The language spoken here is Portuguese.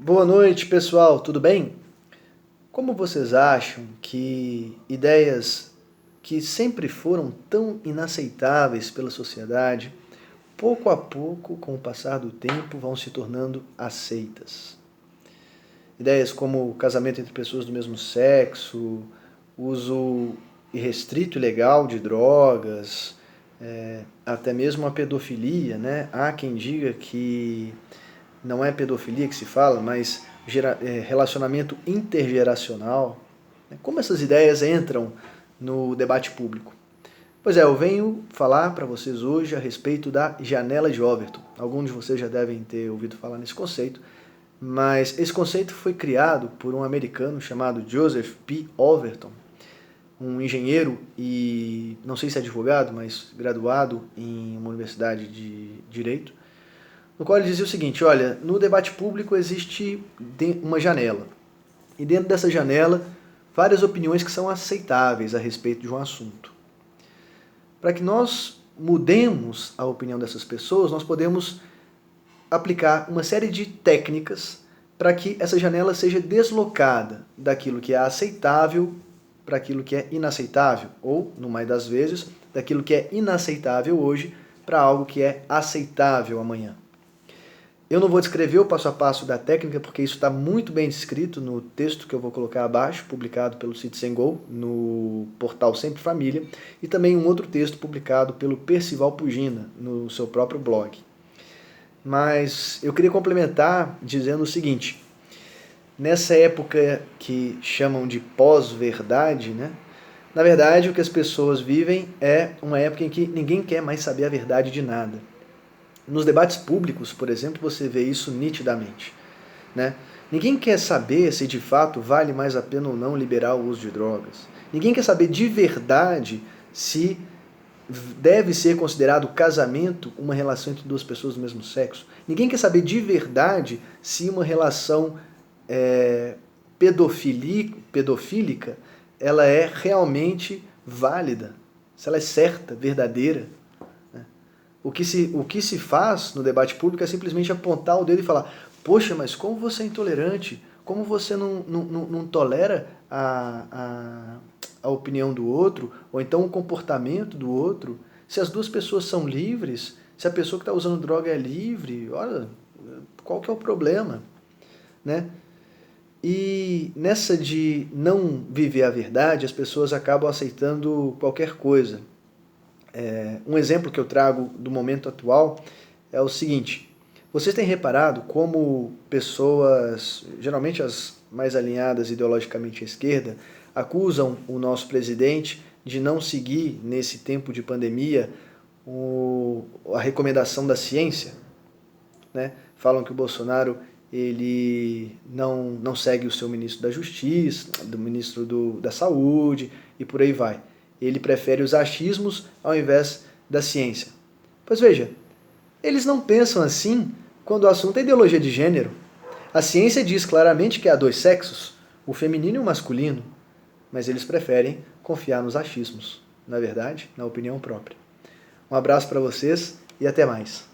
Boa noite, pessoal, tudo bem? Como vocês acham que ideias que sempre foram tão inaceitáveis pela sociedade, pouco a pouco, com o passar do tempo, vão se tornando aceitas? Ideias como casamento entre pessoas do mesmo sexo, uso irrestrito e legal de drogas, até mesmo a pedofilia, né? Há quem diga que não é pedofilia que se fala, mas relacionamento intergeracional. Como essas ideias entram no debate público? Pois é, eu venho falar para vocês hoje a respeito da janela de Overton. Alguns de vocês já devem ter ouvido falar nesse conceito, mas esse conceito foi criado por um americano chamado Joseph P. Overton, um engenheiro e não sei se é advogado, mas graduado em uma universidade de direito, no qual ele dizia o seguinte: olha, no debate público existe uma janela, e dentro dessa janela várias opiniões que são aceitáveis a respeito de um assunto. Para que nós mudemos a opinião dessas pessoas, nós podemos aplicar uma série de técnicas para que essa janela seja deslocada daquilo que é aceitável para aquilo que é inaceitável, ou, no mais das vezes, daquilo que é inaceitável hoje para algo que é aceitável amanhã. Eu não vou descrever o passo a passo da técnica, porque isso está muito bem descrito no texto que eu vou colocar abaixo, publicado pelo Citizen Go, no portal Sempre Família, e também um outro texto publicado pelo Percival Pugina, no seu próprio blog. Mas eu queria complementar dizendo o seguinte: nessa época que chamam de pós-verdade, né? Na verdade, o que as pessoas vivem é uma época em que ninguém quer mais saber a verdade de nada. Nos debates públicos, por exemplo, você vê isso nitidamente, né? Ninguém quer saber se de fato vale mais a pena ou não liberar o uso de drogas. Ninguém quer saber de verdade se deve ser considerado casamento uma relação entre duas pessoas do mesmo sexo. Ninguém quer saber de verdade se uma relação pedofílica ela é realmente válida, se ela é certa, verdadeira. O que se faz no debate público é simplesmente apontar o dedo e falar: poxa, mas como você é intolerante? Como você não tolera a opinião do outro, ou então o comportamento do outro? Se as duas pessoas são livres, se a pessoa que está usando droga é livre, olha, qual que é o problema? Né? E nessa de não viver a verdade, as pessoas acabam aceitando qualquer coisa. Um exemplo que eu trago do momento atual é o seguinte: vocês têm reparado como pessoas, geralmente as mais alinhadas ideologicamente à esquerda, acusam o nosso presidente de não seguir, nesse tempo de pandemia, a recomendação da ciência, né? Falam que o Bolsonaro ele não segue o seu ministro da Justiça, do ministro da Saúde e por aí vai. Ele prefere os achismos ao invés da ciência. Pois veja, eles não pensam assim quando o assunto é ideologia de gênero. A ciência diz claramente que há dois sexos, o feminino e o masculino, mas eles preferem confiar nos achismos, na verdade, na opinião própria. Um abraço para vocês e até mais.